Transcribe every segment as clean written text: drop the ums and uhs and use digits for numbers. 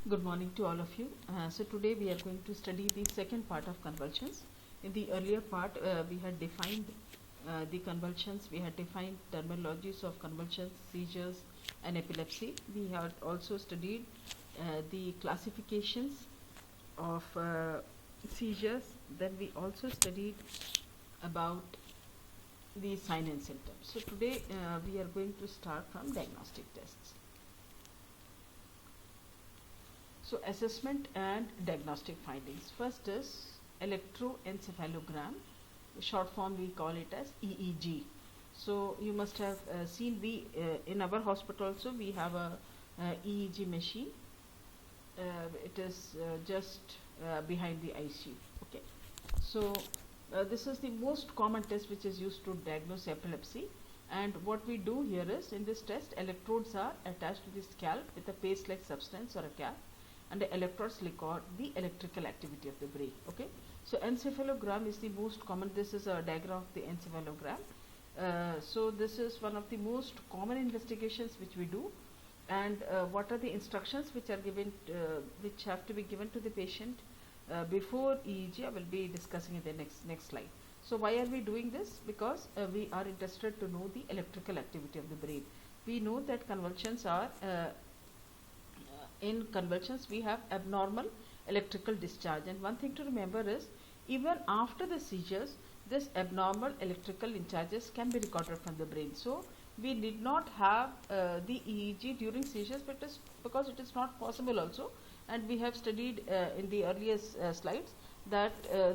Good morning to all of you. So today we are going to study the second part of convulsions. In the earlier part, we had defined the convulsions, we had defined terminologies of convulsions, seizures and epilepsy. We had also studied the classifications of seizures. Then we also studied about the sign and symptoms. So today we are going to start from diagnostic tests. So assessment and diagnostic findings. First is electroencephalogram. Short form we call it as EEG. So you must have seen in our hospital also we have a EEG machine. It is just behind the ICU. Okay. So this is the most common test which is used to diagnose epilepsy. And what we do here is, in this test, electrodes are attached to the scalp with a paste-like substance or a cap, and the electrodes record the electrical activity of the brain. Okay, so encephalogram is the most common. This is a diagram of the encephalogram. So this is one of the most common investigations which we do. And what are the instructions which are given, which have to be given to the patient before EEG? I will be discussing in the next slide. So why are we doing this? Because we are interested to know the electrical activity of the brain. We know that convulsions are in convulsions we have abnormal electrical discharge, and one thing to remember is, even after the seizures, this abnormal electrical discharges can be recorded from the brain. So we did not have the EEG during seizures, but because it is not possible also, and we have studied in the earlier slides that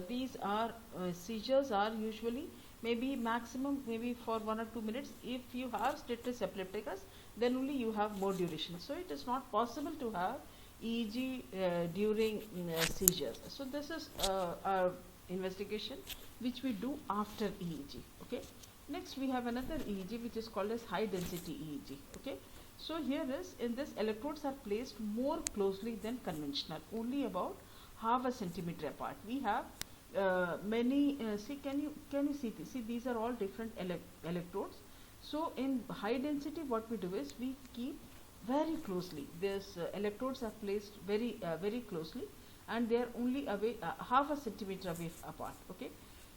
these are seizures are usually maybe maximum maybe for 1 or 2 minutes. If you have status epilepticus, then only you have more duration. So it is not possible to have EEG during seizures. So this is our investigation which we do after EEG. Okay. Next we have another EEG which is called as high density EEG. Okay. So here is, in this, electrodes are placed more closely than conventional, only about half a centimeter apart. We have many see, can you see this? See, these are all different electrodes. So in high density, what we do is we keep very closely. These electrodes are placed very closely, and they are only away half a centimeter away apart. Okay.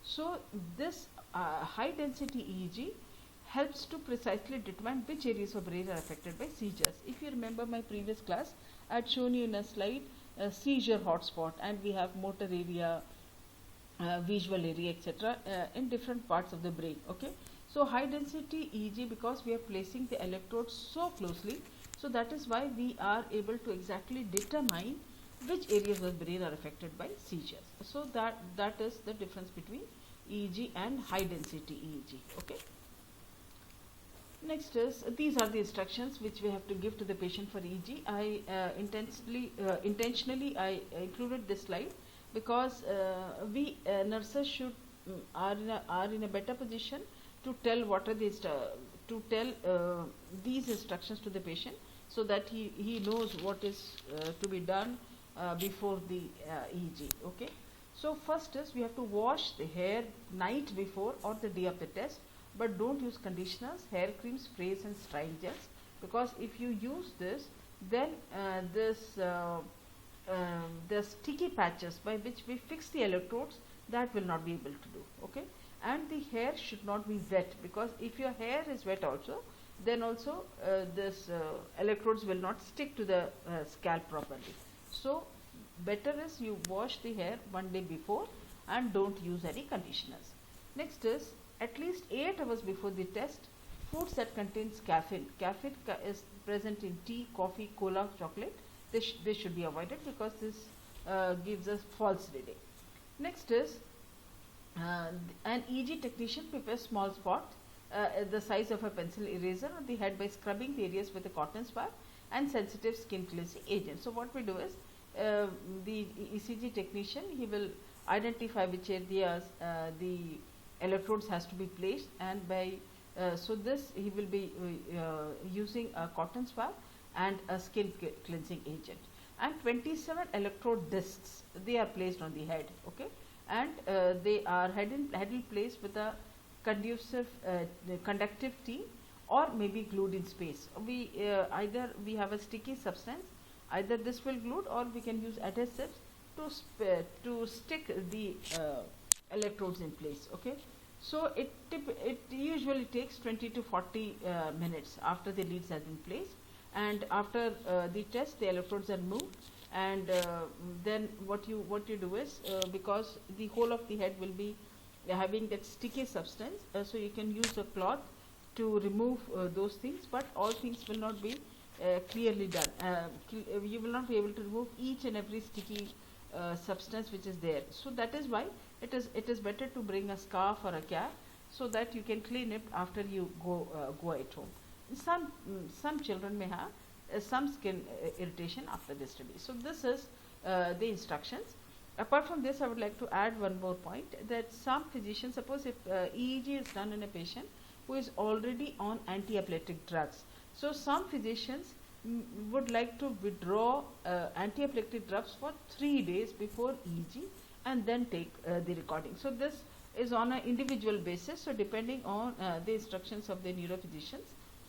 So this high density EEG helps to precisely determine which areas of brain are affected by seizures. If you remember my previous class, I had shown you in a slide a seizure hotspot, and we have motor area, visual area, etc. In different parts of the brain. Okay. So high density EEG, because we are placing the electrodes so closely, so that is why we are able to exactly determine which areas of the brain are affected by seizures. So that is the difference between EEG and high density EEG. Okay. Next is, these are the instructions which we have to give to the patient for EEG. I intentionally I included this slide because we nurses should are in a better position to tell what are these to tell these instructions to the patient, so that he knows what is to be done before the EEG. Okay. So first is, we have to wash the hair night before or the day of the test, but don't use conditioners, hair cream, sprays and styling gels, because if you use this, then the sticky patches by which we fix the electrodes, that will not be able to do. Okay. And the hair should not be wet, because if your hair is wet also, then also this electrodes will not stick to the scalp properly. So better is you wash the hair one day before and don't use any conditioners. Next is, at least 8 hours before the test, foods that contains caffeine. Caffeine is present in tea, coffee, cola, chocolate. They should be avoided, because this gives us false reading. Next is, an EEG technician prepares small spot the size of a pencil eraser on the head by scrubbing the areas with a cotton swab and sensitive skin cleansing agent. So what we do is, the ECG technician, he will identify which areas the electrodes has to be placed, and by so this he will be using a cotton swab and a skin cleansing agent. And 27 electrode discs, they are placed on the head. Okay. And they are head in place with a conductive tee, or maybe glued in space. We either we have a sticky substance Either this will glue or we can use adhesives to stick the electrodes in place. Okay, so it usually takes 20 to 40 minutes after the leads have been placed, and after the test the electrodes are moved, and then what you do is, because the whole of the head will be having that sticky substance, so you can use a cloth to remove those things, but all things will not be clearly done. You will not be able to remove each and every sticky substance which is there. So that is why it is better to bring a scarf or a cap, so that you can clean it after you go at home. Some children may have some skin irritation after this study. So this is the instructions. Apart from this, I would like to add one more point, that some physicians, suppose if EEG is done in a patient who is already on anti-epileptic drugs, so some physicians would like to withdraw anti-epileptic drugs for 3 days before EEG and then take the recording. So this is on an individual basis. So depending on the instructions of the neurophysicians,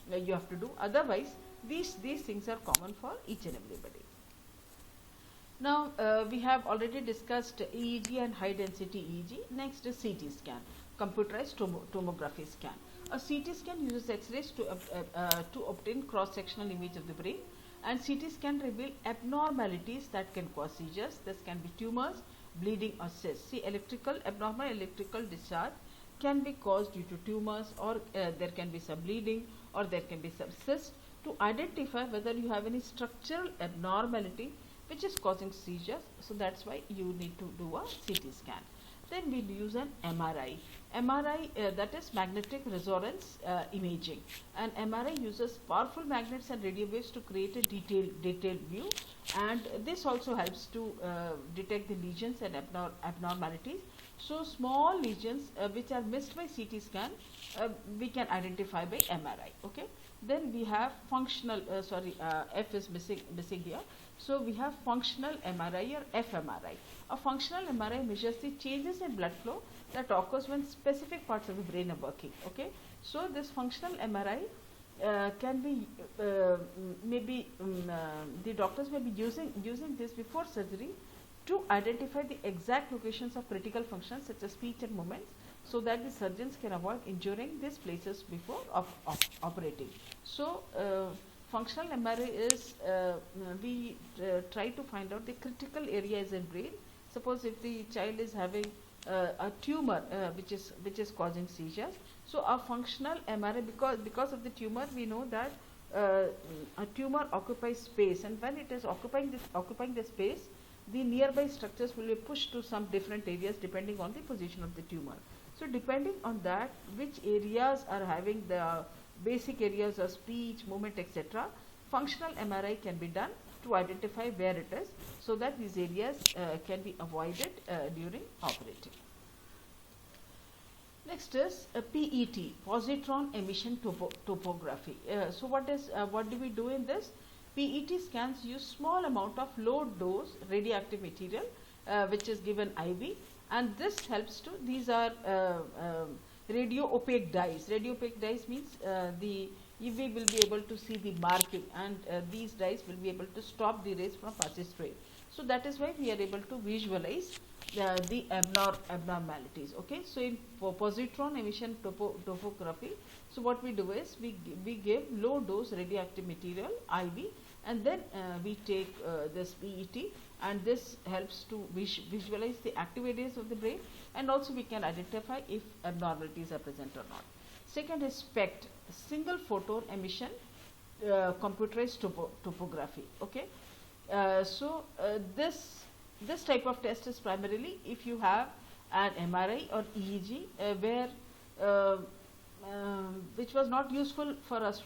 you have to do. Otherwise, these things are common for each and everybody. Now we have already discussed EEG and high density EEG. Next is CT scan, computerized tomography scan. A CT scan uses X-rays to obtain cross-sectional image of the brain, and CT scan reveal abnormalities that can cause seizures. This can be tumors, bleeding or cysts. See, abnormal electrical discharge can be caused due to tumors, or there can be some bleeding, or there can be some cysts. To identify whether you have any structural abnormality which is causing seizures, so that's why you need to do a CT scan. Then we use an MRI. MRI, that is magnetic resonance imaging. And MRI uses powerful magnets and radio waves to create a detailed view, and this also helps to detect the lesions and abnormalities. So small lesions which are missed by CT scan, we can identify by MRI. Okay. Then we have functional, F is missing here. So we have functional MRI or fMRI. A functional MRI measures the changes in blood flow that occurs when specific parts of the brain are working. Okay. So this functional MRI can be the doctors may be using this before surgery to identify the exact locations of critical functions such as speech and movements, so that the surgeons can avoid injuring these places before operating. So functional MRI is we try to find out the critical areas in brain. Suppose if the child is having a tumor which is causing seizures, so a functional MRI, because of the tumor, we know that a tumor occupies space, and when it is occupying the space, the nearby structures will be pushed to some different areas depending on the position of the tumor. So depending on that, which areas are having the basic areas of speech, movement, etc., functional MRI can be done to identify where it is, so that these areas can be avoided during operating. Next is PET, positron emission topography. So what do we do in this? PET scans use small amount of low dose radioactive material which is given IV, and this helps to, these are radio opaque dyes. Radio opaque dyes means the UV will be able to see the marking, and these dyes will be able to stop the rays from passing straight. So that is why we are able to visualize the abnormalities. Okay, so in positron emission topography, so what we do is we give low dose radioactive material IV, and then we take this PET, and this helps to visualize the active areas of the brain, and also we can identify if abnormalities are present or not. Second is SPECT, single photon emission computerized topography. Okay, so this type of test is primarily if you have an MRI or EEG where which was not useful for us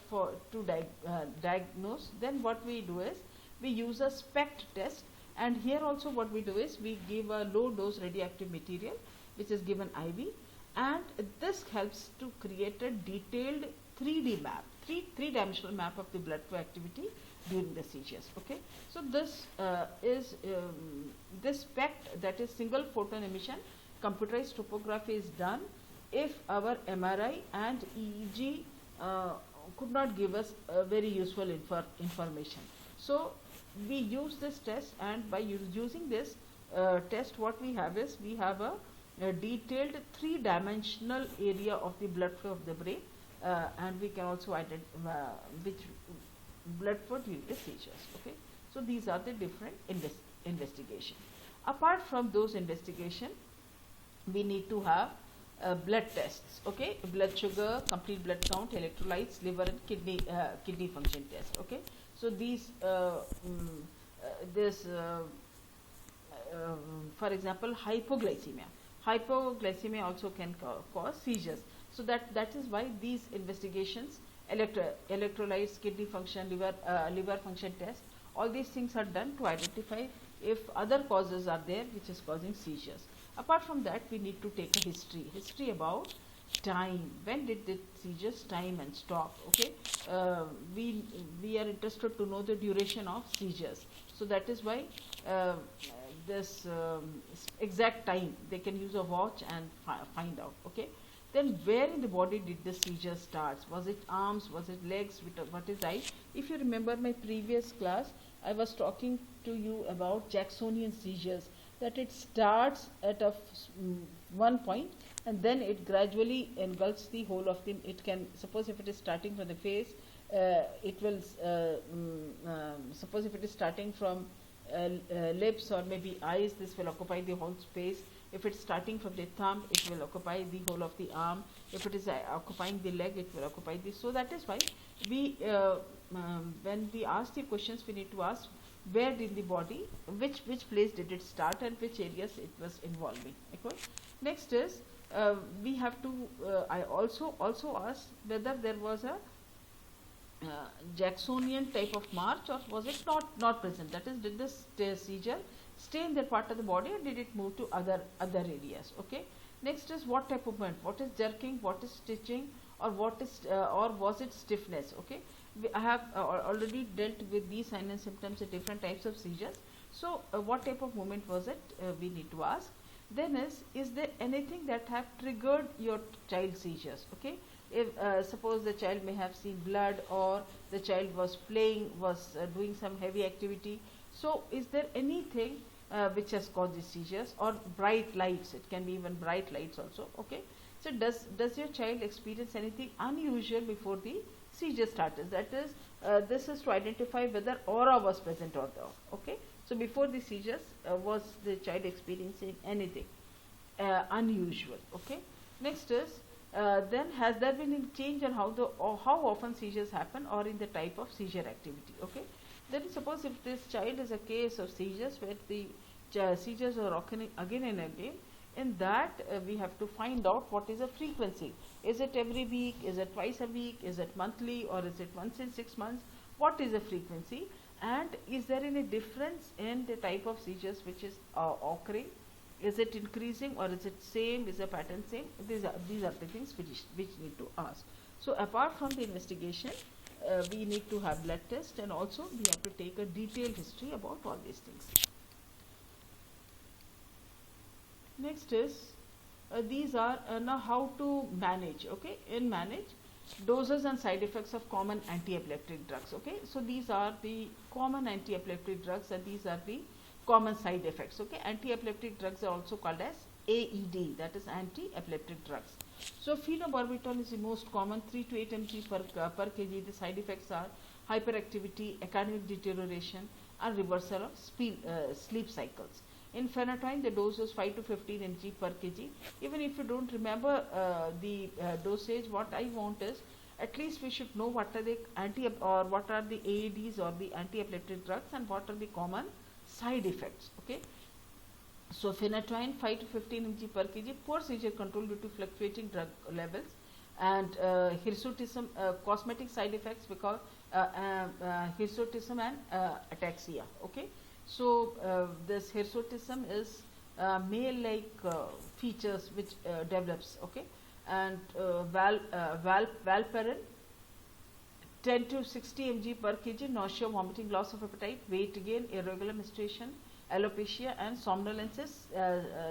to diagnose. Then what we do is we use a SPECT test, and here also what we do is we give a low dose radioactive material which is given IV, and this helps to create a detailed 3D map, three-dimensional map of the blood flow activity during the seizures. Okay, so this is this SPECT, that is single photon emission computerized topography, is done if our MRI and EEG could not give us very useful information. So we use this test, and by using this test, what we have is we have a detailed three-dimensional area of the blood flow of the brain, and we can also identify which blood flow during the seizures. Okay, so these are the different investigation. Apart from those investigation, we need to have blood tests. Okay, blood sugar, complete blood count, electrolytes, liver and kidney function test. Okay, so these this for example, hypoglycemia also can cause seizures. So that is why these investigations, electrolytes, kidney function, liver function test, all these things are done to identify if other causes are there which is causing seizures. Apart from that, we need to take a history about time. When did the seizures time and stop? Okay, we are interested to know the duration of seizures. So that is why this exact time they can use a watch and find out. Okay, then where in the body did the seizure start? Was it arms? Was it legs? What is eye? If you remember my previous class, I was talking to you about Jacksonian seizures, that it starts at one point and then it gradually engulfs the whole of the. It can, suppose if it is starting from the face, it will suppose if it is starting from lips or maybe eyes, this will occupy the whole space. If it's starting from the thumb, it will occupy the whole of the arm. If it is occupying the leg, it will occupy the. So that is why we, when we ask the questions, we need to ask where in the body, which place did it start and which areas it was involving. Okay. Next is we have to. I also ask whether there was a Jacksonian type of march, or was it not present? That is, did this seizure stay in that part of the body, or did it move to other areas? Okay. Next is what type of movement? What is jerking? What is stitching? Or what is or was it stiffness? Okay. I have already dealt with these signs and symptoms in different types of seizures. So what type of movement was it? We need to ask. Then is there anything that have triggered your child seizures? Okay. If suppose the child may have seen blood, or the child was playing, was doing some heavy activity. So is there anything which has caused the seizures, or bright lights? It can be even bright lights also. Okay. So does your child experience anything unusual before the seizure started? That is, this is to identify whether aura was present or not. Okay. So before the seizures, was the child experiencing anything unusual? Okay. Next is, then has there been a change in how often seizures happen, or in the type of seizure activity? Okay. Then suppose if this child is a case of seizures where the seizures are occurring again and again, in that we have to find out what is the frequency. Is it every week? Is it twice a week? Is it monthly? Or is it once in 6 months? What is the frequency? And is there any difference in the type of seizures which is occurring? Is it increasing, or is it same? Is the pattern same? These are the things which need to ask. So apart from the investigation, we need to have blood test, and also we have to take a detailed history about all these things. Next is these are now how to manage. Okay, in manage, doses and side effects of common anti-epileptic drugs. Okay, so these are the common anti-epileptic drugs, and these are the common side effects. Okay, anti-epileptic drugs are also called as AED, that is anti-epileptic drugs. So phenobarbital is the most common, 3 to 8 mg per kg. The side effects are hyperactivity, academic deterioration, and reversal of sleep cycles. In phenytoin, the dose is 5 to 15 mg per kg. Even if you don't remember the dosage, what I want is at least we should know what are the what are the AEDs or the anti-epileptic drugs, and what are the common side effects. Okay. So phenytoin 5 to 15 mg per kg, poor seizure control due to fluctuating drug levels, and hirsutism, cosmetic side effects because hirsutism and ataxia. Okay. So this hirsutism is male-like features which develops. Okay. And valparin 10 to 60 mg per kg, nausea, vomiting, loss of appetite, weight gain, irregular menstruation, alopecia, and somnolences.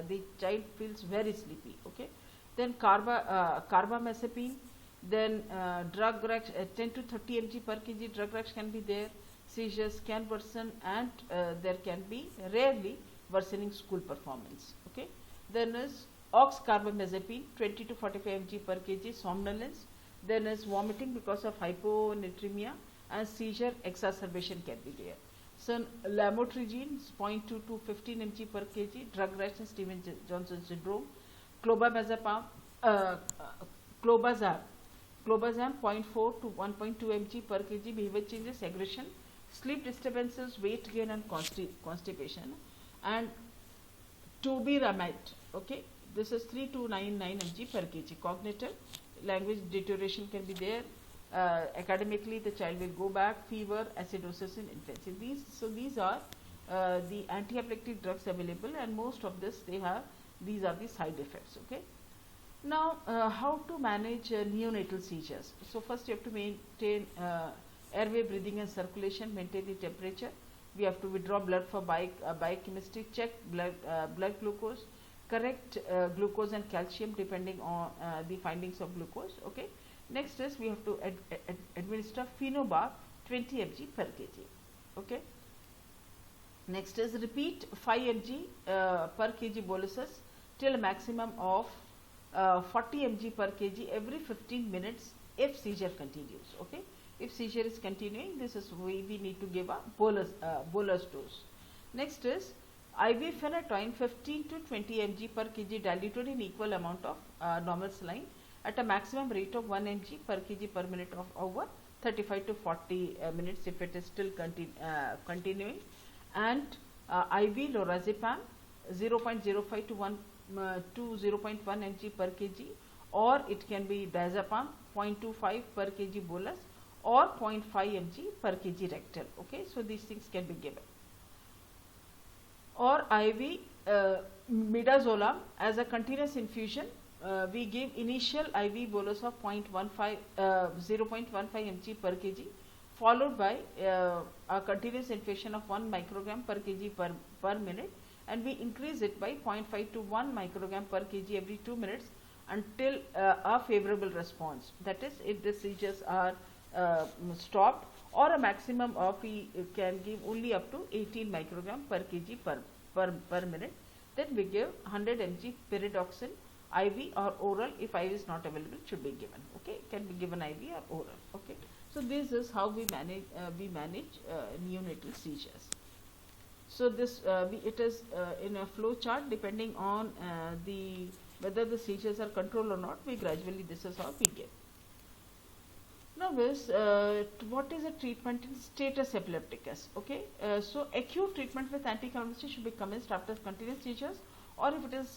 The child feels very sleepy. Okay. Then carbamazepine. Then drug rash, 10 to 30 mg per kg drug rash can be there. seizures can worsen, and there can be rarely worsening school performance. Okay. Then is oxcarbamazepine 20 to 45 mg per kg, somnolence. Then is vomiting because of hyponatremia, and seizure exacerbation can be there. So lamotrigine 0.2 to 15 mg per kg, drug rash and Stevens-Johnson syndrome. Clobazam, clobazam 0.4 to 1.2 mg per kg, behavior changes, aggression, sleep disturbances, weight gain and constipation. And topiramate, okay, this is 3299 mg per kg. Cognitive, language deterioration can be there. Academically, the child will go back, fever, acidosis in infancy. These are the anti-epileptic drugs available, and most of this these are the side effects. Okay. Now, how to manage neonatal seizures? So first you have to maintain airway, breathing and circulation, maintain the temperature. We have to withdraw blood for biochemistry, check blood glucose, correct glucose and calcium depending on the findings of glucose. Okay. Next is we have to administer phenobarb 20 mg per kg. Okay. Next is repeat 5 mg per kg boluses till a maximum of 40 mg per kg every 15 minutes if seizure continues. Okay. If seizure is continuing, this is we need to give a bolus dose. Next is IV phenytoin 15 to 20 mg per kg diluted in equal amount of normal saline at a maximum rate of 1 mg per kg per minute of over 35 to 40 minutes if it is still continuing. And IV lorazepam 0.05 to 1 to 0.1 mg per kg, or it can be diazepam 0.25 per kg bolus or 0.5 mg per kg rectal. Okay, so these things can be given. Or IV midazolam as a continuous infusion. We give initial IV bolus of 0.15 mg per kg, followed by a continuous infusion of 1 microgram per kg per minute, and we increase it by 0.5 to 1 microgram per kg every 2 minutes until a favorable response. That is, if the seizures are stopped, or a maximum of we can give only up to 18 microgram per kg per minute. Then we give 100 mg pyridoxine IV or oral. If IV is not available, should be given. Okay, it can be given IV or oral. Okay, so this is how we manage neonatal seizures. So this it is in a flow chart depending on whether the seizures are controlled or not. We gradually, this is how we give. Now what is a treatment in status epilepticus? Okay, so acute treatment with anticonvulsants should be commenced after continuous seizures, or if it is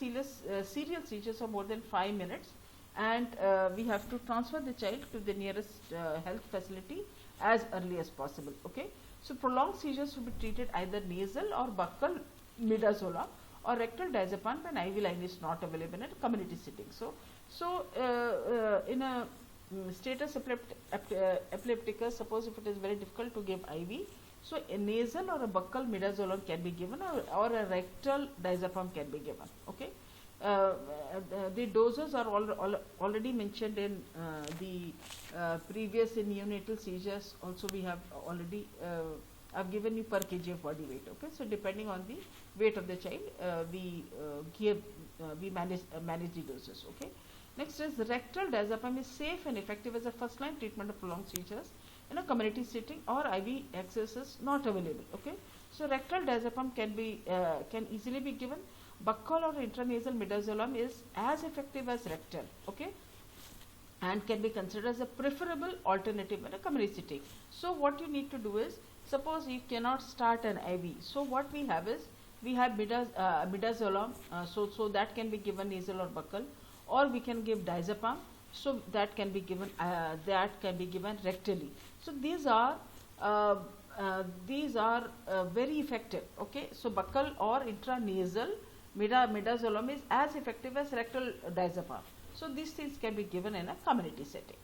serial seizures of more than 5 minutes, and we have to transfer the child to the nearest health facility as early as possible. Okay, so prolonged seizures should be treated either nasal or buccal midazolam or rectal diazepam when IV line is not available in a community setting. So in a status epilepticus, suppose if it is very difficult to give IV, so a nasal or a buccal midazolam can be given, or a rectal diazepam can be given. Okay, the doses are already mentioned in the previous neonatal seizures. Also, we have already I've given you per kg of body weight. Okay, so depending on the weight of the child, we manage the doses. Okay. Next is rectal diazepam is safe and effective as a first line treatment of prolonged seizures in a community setting or IV access is not available. Okay, so rectal diazepam can easily be given. Buccal or intranasal midazolam is as effective as rectal. Okay, and can be considered as a preferable alternative in a community setting. So what you need to do is, suppose you cannot start an IV. So what we have is, we have midazolam, so that can be given nasal or buccal, or we can give diazepam, so that can be given rectally. So these are very effective. Okay, so buccal or intranasal midazolam is as effective as rectal diazepam. So these things can be given in a community setting.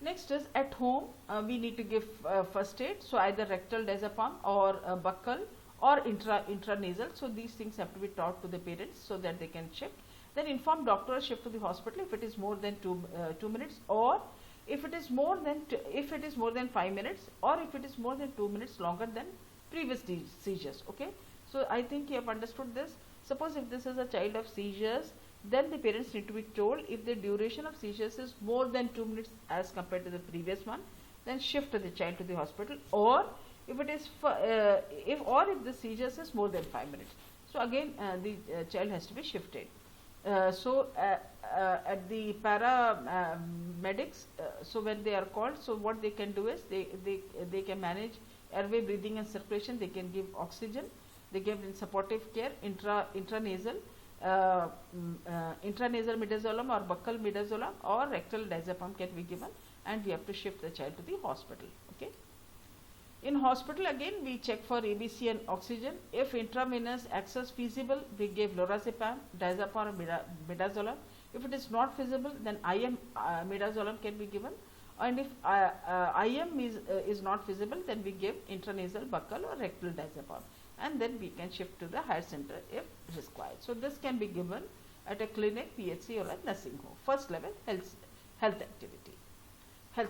Next is at home, we need to give first aid, so either rectal diazepam or buccal or intranasal. So these things have to be taught to the parents so that they can check. Then inform doctor or shift to the hospital if it is more than 2 minutes, or if it is more than 5 minutes, or if it is more than 2 minutes longer than previous seizures. Okay, so I think you have understood this. Suppose if this is a child of seizures, then the parents need to be told if the duration of seizures is more than 2 minutes as compared to the previous one, then shift the child to the hospital, or if it is if the seizures is more than 5 minutes, so again the child has to be shifted. At the paramedics, so when they are called, so what they can do is they can manage airway, breathing and circulation. They can give oxygen, they give in supportive care intranasal midazolam or buccal midazolam, or rectal diazepam can be given, and we have to shift the child to the hospital. Okay. In hospital again we check for ABC and oxygen. If intravenous access feasible, we give lorazepam, diazepam or midazolam. If it is not feasible, then IM midazolam can be given, and if IM is not feasible, then we give intranasal, buccal or rectal diazepam, and then we can shift to the higher center if required. So this can be given at a clinic, PHC or a nursing home. First level health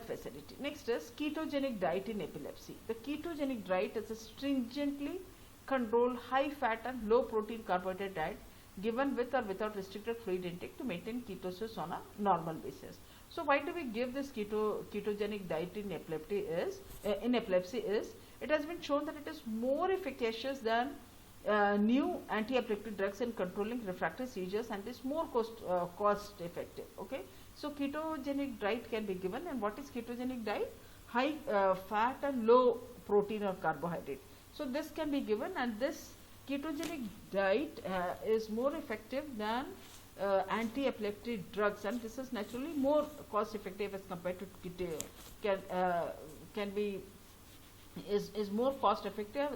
facility. Next is ketogenic diet in epilepsy. The ketogenic diet is a stringently controlled high fat and low protein carbohydrate diet given with or without restricted fluid intake to maintain ketosis on a normal basis. So why do we give this ketogenic diet in epilepsy is it has been shown that it is more efficacious than new anti-epileptic drugs in controlling refractory seizures, and is more cost effective. Okay, so ketogenic diet can be given. And what is ketogenic diet? High fat and low protein or carbohydrate. So this can be given, and this ketogenic diet is more effective than anti-epileptic drugs, and this is naturally more cost effective as compared to is more cost effective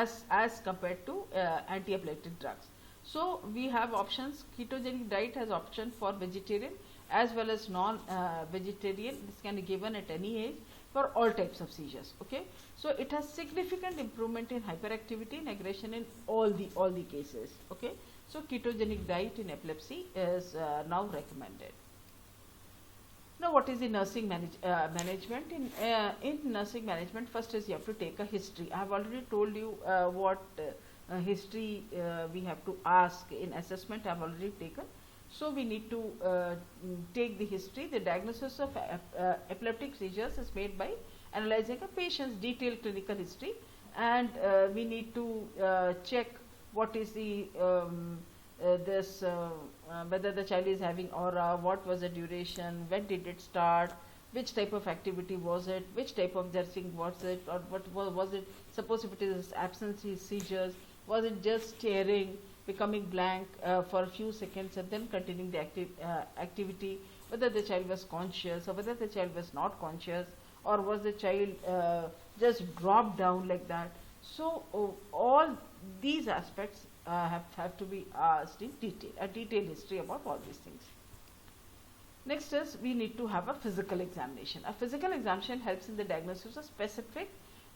as compared to anti-epileptic drugs. So we have options. Ketogenic diet has option for vegetarian as well as non-vegetarian. This can be given at any age for all types of seizures. Okay, so it has significant improvement in hyperactivity and aggression in all the cases. Okay, so ketogenic diet in epilepsy is now recommended. Now, what is the nursing management? In nursing management, first is you have to take a history. I have already told you what history we have to ask in assessment. I have already taken. So we need to take the history. The diagnosis of epileptic seizures is made by analyzing a patient's detailed clinical history, and we need to check what is the whether the child is having aura, what was the duration, when did it start, which type of activity was it, which type of jerking was it, or what was it. Suppose if it is absence seizures, was it just staring, becoming blank for a few seconds and then continuing the activity, whether the child was conscious or whether the child was not conscious, or was the child just dropped down like that. So all these aspects have to be asked in detail, a detailed history about all these things. Next is we need to have a physical examination. A physical examination helps in the diagnosis of specific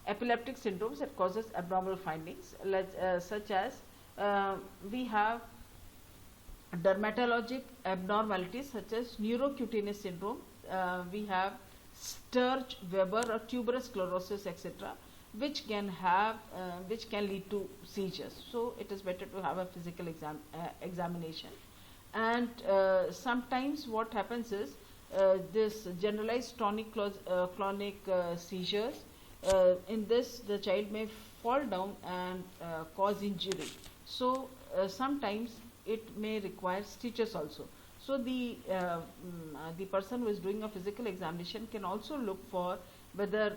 epileptic syndromes that causes abnormal findings, such as we have dermatologic abnormalities such as neurocutaneous syndrome, we have Sturge-Weber or tuberous sclerosis, etc., which can lead to seizures. So it is better to have a physical examination. And sometimes what happens is this generalized tonic-clonic seizures. In this, the child may fall down and cause injury. So sometimes it may require stitches also. So the person who is doing a physical examination can also look for whether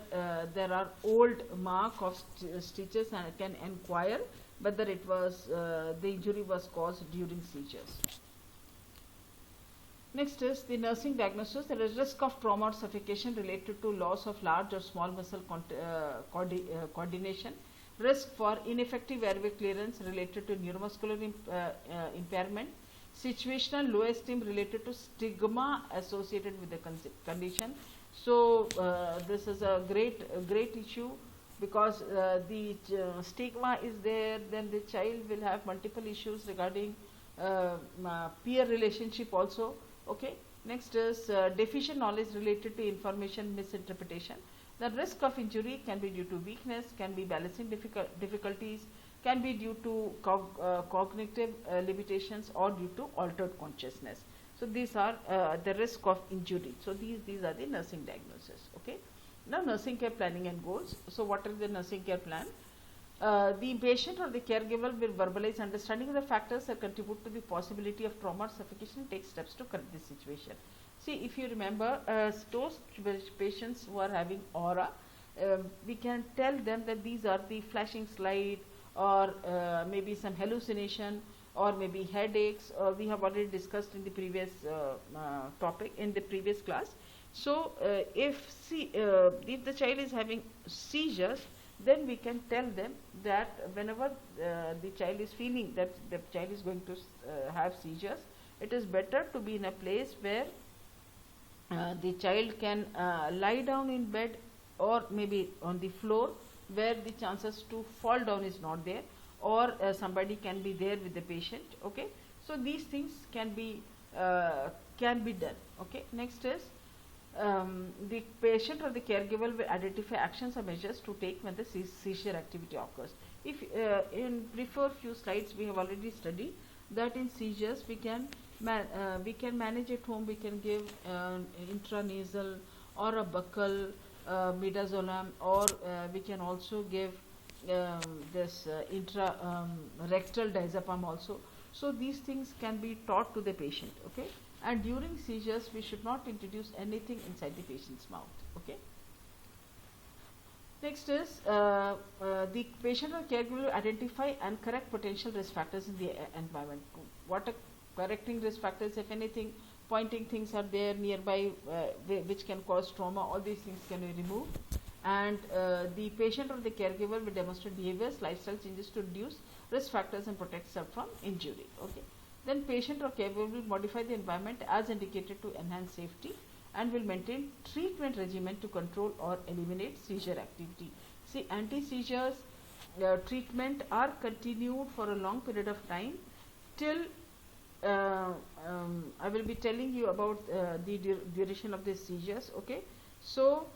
there are old mark of stitches, and can inquire whether it was the injury was caused during seizures. Next is the nursing diagnosis. There is risk of trauma or suffocation related to loss of large or small muscle coordination, risk for ineffective airway clearance related to neuromuscular impairment, situational low esteem related to stigma associated with the condition. So this is a great issue, because the stigma is there, then the child will have multiple issues regarding peer relationship also. Okay, Next is deficient knowledge related to information misinterpretation. The risk of injury can be due to weakness, can be balancing difficulties, can be due to cognitive limitations, or due to altered consciousness. So these are the risk of injury. So these are the nursing diagnosis. Okay. Now nursing care planning and goals. So what is the nursing care plan? The patient or the caregiver will verbalize understanding of the factors that contribute to the possibility of trauma or suffocation and take steps to correct the situation. See, if you remember, those patients who are having aura, we can tell them that these are the flashing slide, or maybe some hallucination, or maybe headaches. We have already discussed in the previous topic, in the previous class. So if the child is having seizures, then we can tell them that whenever the child is feeling that the child is going to have seizures, it is better to be in a place where the child can lie down in bed, or maybe on the floor where the chances to fall down is not there, or somebody can be there with the patient. Okay, so these things can be done. Okay, next is the patient or the caregiver will identify actions or measures to take when the seizure activity occurs. If in before few slides we have already studied that in seizures we can manage at home. We can give intranasal or a buccal midazolam, or we can also give this rectal diazepam also. So these things can be taught to the patient. Okay. And during seizures, we should not introduce anything inside the patient's mouth. Okay. Next is the patient or caregiver will identify and correct potential risk factors in the environment. What are correcting risk factors? If anything, pointing things are there nearby which can cause trauma, all these things can be removed. And the patient or the caregiver will demonstrate behaviors, lifestyle changes to reduce risk factors and protect self from injury. Okay. Then patient or caregiver will modify the environment as indicated to enhance safety, and will maintain treatment regimen to control or eliminate seizure activity. See, anti-seizures treatment are continued for a long period of time till I will be telling you about the duration of the seizures. Okay, so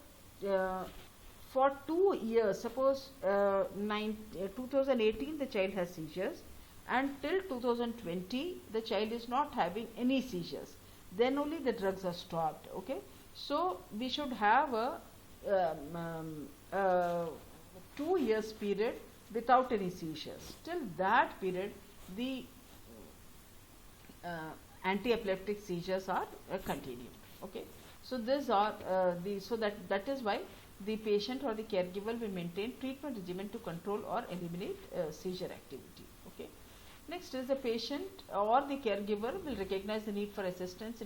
for 2 years, suppose 2018 the child has seizures, and till 2020 the child is not having any seizures, then only the drugs are stopped. Okay, so we should have a 2 years period without any seizures. Till that period the anti-epileptic seizures are continued. Okay, so these are that is why the patient or the caregiver will maintain treatment regimen to control or eliminate seizure activity. Okay. Next is the patient or the caregiver will recognize the need for assistance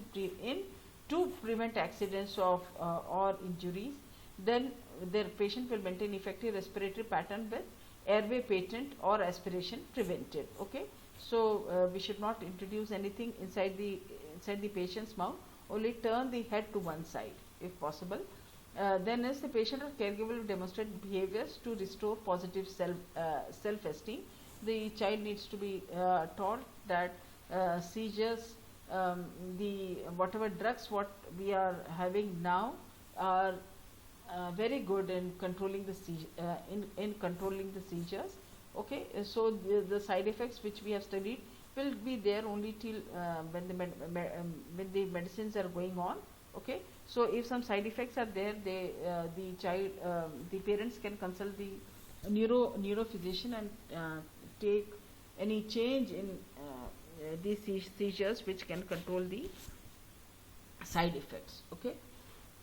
to prevent accidents of or injuries. Then their patient will maintain effective respiratory pattern with airway patent or aspiration prevented. Okay, so we should not introduce anything inside the patient's mouth. Only turn the head to one side if possible. Then as the patient or caregiver will demonstrate behaviors to restore positive self-esteem. The child needs to be taught that seizures, the whatever drugs what we are having now are very good in controlling the in controlling the seizures. Okay, so the side effects which we have studied will be there only till when the medicines are going on. Okay, so if some side effects are there, the parents can consult the neurophysician and take any change in these seizures which can control the side effects. Okay,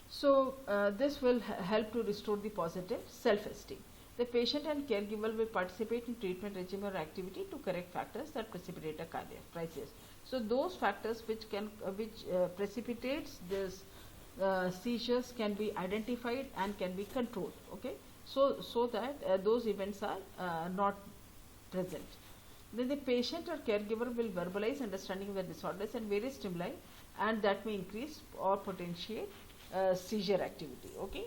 so this will help to restore the positive self-esteem. The patient and caregiver will participate in treatment regimen or activity to correct factors that precipitate a cardiac crisis. So those factors which precipitates this seizures can be identified and can be controlled. Okay, so that those events are not present. Then the patient or caregiver will verbalize understanding of the disorders and various stimuli, and that may increase or potentiate seizure activity. Okay,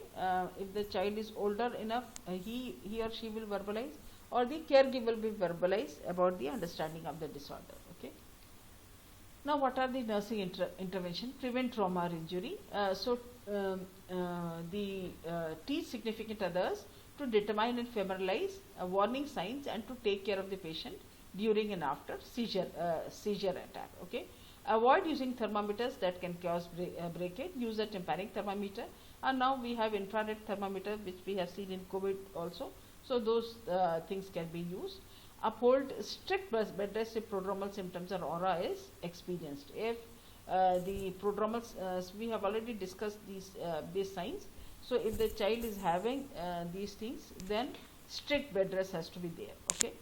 if the child is older enough, he or she will verbalize, or the caregiver will verbalize about the understanding of the disorder. Okay. Now, what are the nursing intervention? Prevent trauma or injury. Teach significant others to determine and familiarize warning signs and to take care of the patient during and after seizure attack. Okay. Avoid using thermometers that can cause breakage. Use a temperature thermometer. And now we have infrared thermometer, which we have seen in COVID also. So those things can be used. Uphold strict bed rest if prodromal symptoms or aura is experienced. If the prodromal, we have already discussed these signs. So if the child is having these things, then strict bed rest has to be there. Okay.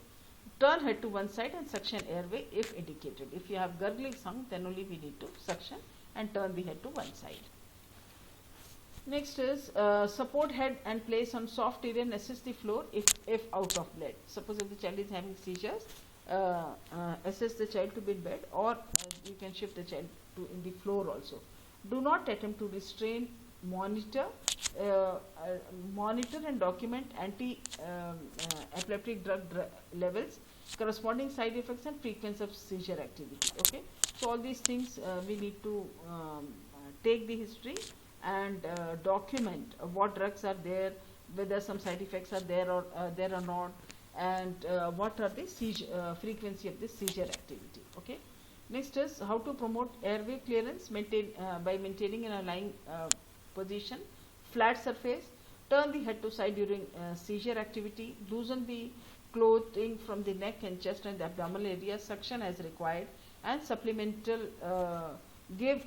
Turn head to one side and suction airway if indicated. If you have gurgling sound, then only we need to suction and turn the head to one side. Next is support head and place on soft area and assist the floor if out of bed. Suppose if the child is having seizures, assist the child to be in bed, or you can shift the child to in the floor also. Do not attempt to restrain, monitor and document anti-epileptic drug levels, corresponding side effects and frequency of seizure activity. Okay, so all these things we need to take the history and document what drugs are there, whether some side effects are there or not, and what are the frequency of the seizure activity. Okay. Next is how to promote airway clearance by maintaining in a lying position, flat surface. Turn the head to side during seizure activity. Loosen the clothing from the neck and chest and the abdominal area. Suction as required, and give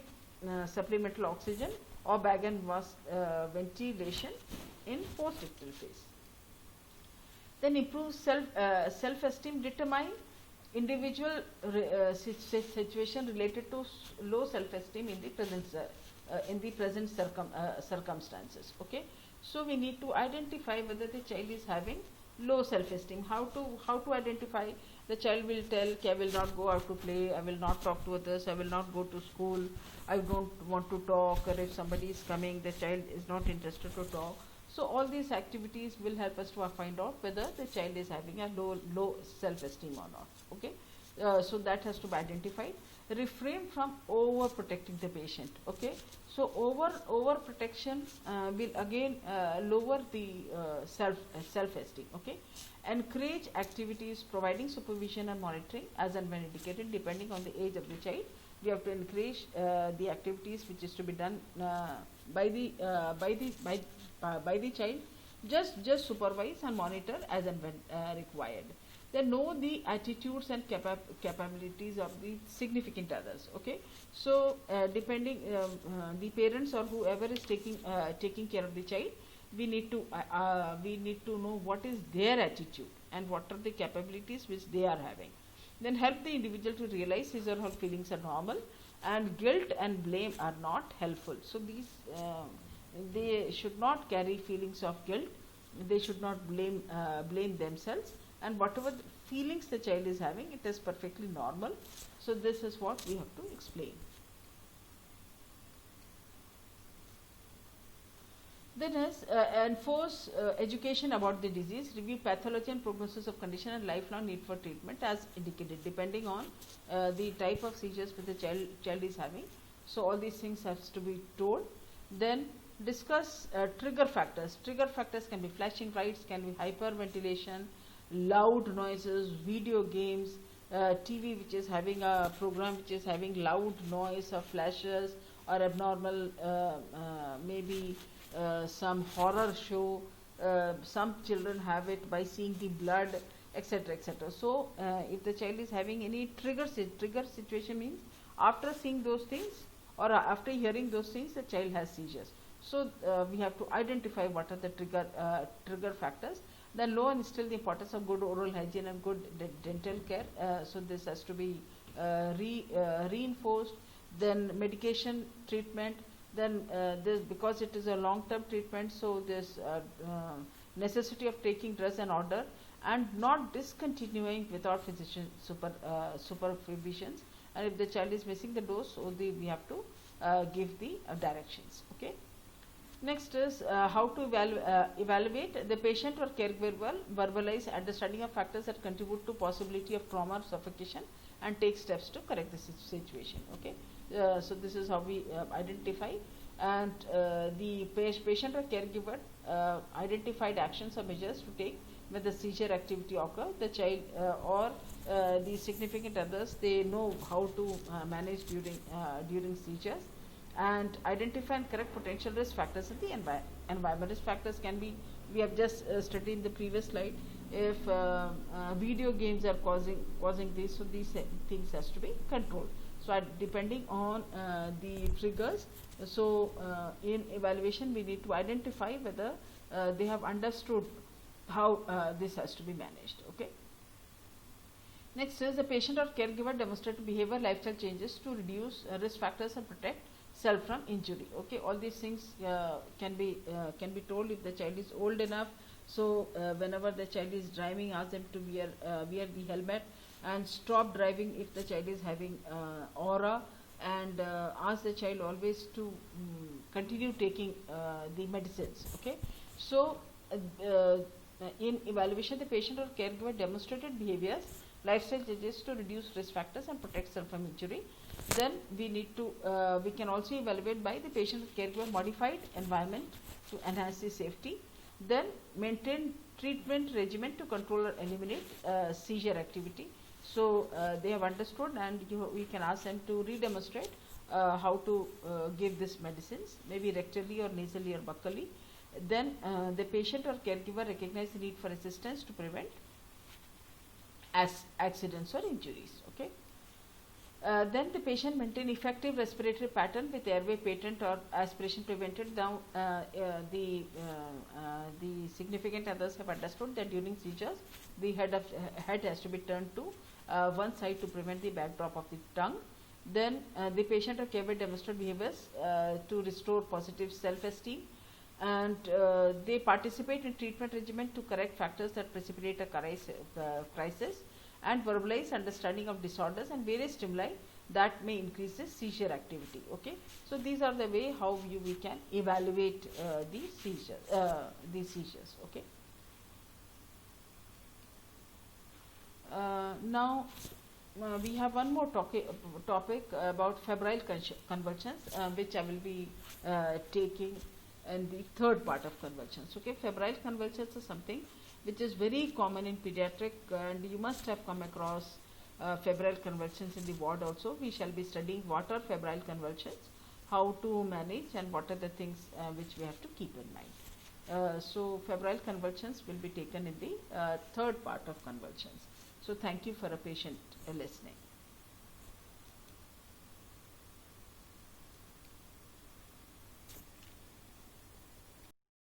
supplemental oxygen or bag and mask ventilation in post-ictal phase. Then improve self-esteem. Determine individual situation related to low self-esteem in the present circumstances. Okay, so we need to identify whether the child is having low self-esteem. How to identify? The child will tell, I will not go out to play, I will not talk to others, I will not go to school, I don't want to talk, or if somebody is coming, the child is not interested to talk. So all these activities will help us to find out whether the child is having a low self-esteem or not. Okay, so that has to be identified. Refrain from overprotecting the patient. Okay, so overprotection will again lower the self-esteem. Okay, encourage activities providing supervision and monitoring as and when indicated, depending on the age of the child. We have to encourage the activities which is to be done by the child. Just supervise and monitor as and when required. Then know the attitudes and capabilities of the significant others. Okay, so depending the parents or whoever is taking care of the child, we need to know what is their attitude and what are the capabilities which they are having. Then help the individual to realize his or her feelings are normal and guilt and blame are not helpful. So these they should not carry feelings of guilt. They should not blame themselves, and whatever feelings the child is having, it is perfectly normal. So this is what we have to explain. Then is enforce education about the disease, review pathology and prognosis of condition, and lifelong need for treatment as indicated, depending on the type of seizures that the child is having. So all these things has to be told. Then discuss trigger factors. Trigger factors can be flashing lights, can be hyperventilation, loud noises, video games, TV which is having a program which is having loud noise or flashes, or abnormal maybe some horror show. Some children have it by seeing the blood, etc., etc. So if the child is having any trigger situation, means after seeing those things or after hearing those things, the child has seizures. So we have to identify what are the trigger factors. Then low and instill the importance of good oral hygiene and good dental care. So this has to be reinforced. Then medication treatment. Then this, because it is a long-term treatment, so this necessity of taking drugs and order and not discontinuing without physician supervisions. And if the child is missing the dose, so we have to give the directions. Okay. Next is how to evaluate the patient or caregiver will verbalize understanding of factors that contribute to possibility of trauma or suffocation and take steps to correct the situation. Okay, so this is how we identify, and the patient or caregiver identified actions or measures to take when the seizure activity occur. The child or the significant others, they know how to manage during seizures, and identify and correct potential risk factors in the environment. Risk factors can be, we have just studied in the previous slide, if video games are causing this, so these things has to be controlled. So depending on the triggers, so in evaluation we need to identify whether they have understood how this has to be managed. Okay. Next is the patient or caregiver demonstrate behavior lifestyle changes to reduce risk factors and protect self from injury. Okay, all these things can be told if the child is old enough. So whenever the child is driving, ask them to wear the helmet, and stop driving if the child is having aura, and ask the child always to continue taking the medicines. Okay, so in evaluation, the patient or caregiver demonstrated behaviors lifestyle changes to reduce risk factors and protect self from injury. Then we need to we can also evaluate by the patient or caregiver modified environment to enhance the safety. Then maintain treatment regimen to control or eliminate seizure activity. So they have understood, and we can ask them to redemonstrate how to give this medicines, maybe rectally or nasally or buccally. Then the patient or caregiver recognize the need for assistance to prevent accidents or injuries. Okay. Then the patient maintain effective respiratory pattern with airway patent or aspiration prevented. Now the significant others have understood that during seizures the head has to be turned to one side to prevent the backdrop of the tongue. Then the patient or caregiver demonstrate behaviors to restore positive self-esteem, and they participate in treatment regimen to correct factors that precipitate a crisis, and verbalize understanding of disorders and various stimuli that may increase the seizure activity. Okay, so these are the way how we can evaluate the seizures. Okay. Now we have one more topic about febrile convulsions, which I will be taking in the third part of convulsions. Okay, febrile convulsions is something which is very common in pediatric, and you must have come across febrile convulsions in the ward also. We shall be studying what are febrile convulsions, how to manage, and what are the things which we have to keep in mind. So febrile convulsions will be taken in the third part of convulsions. So thank you for a patient listening.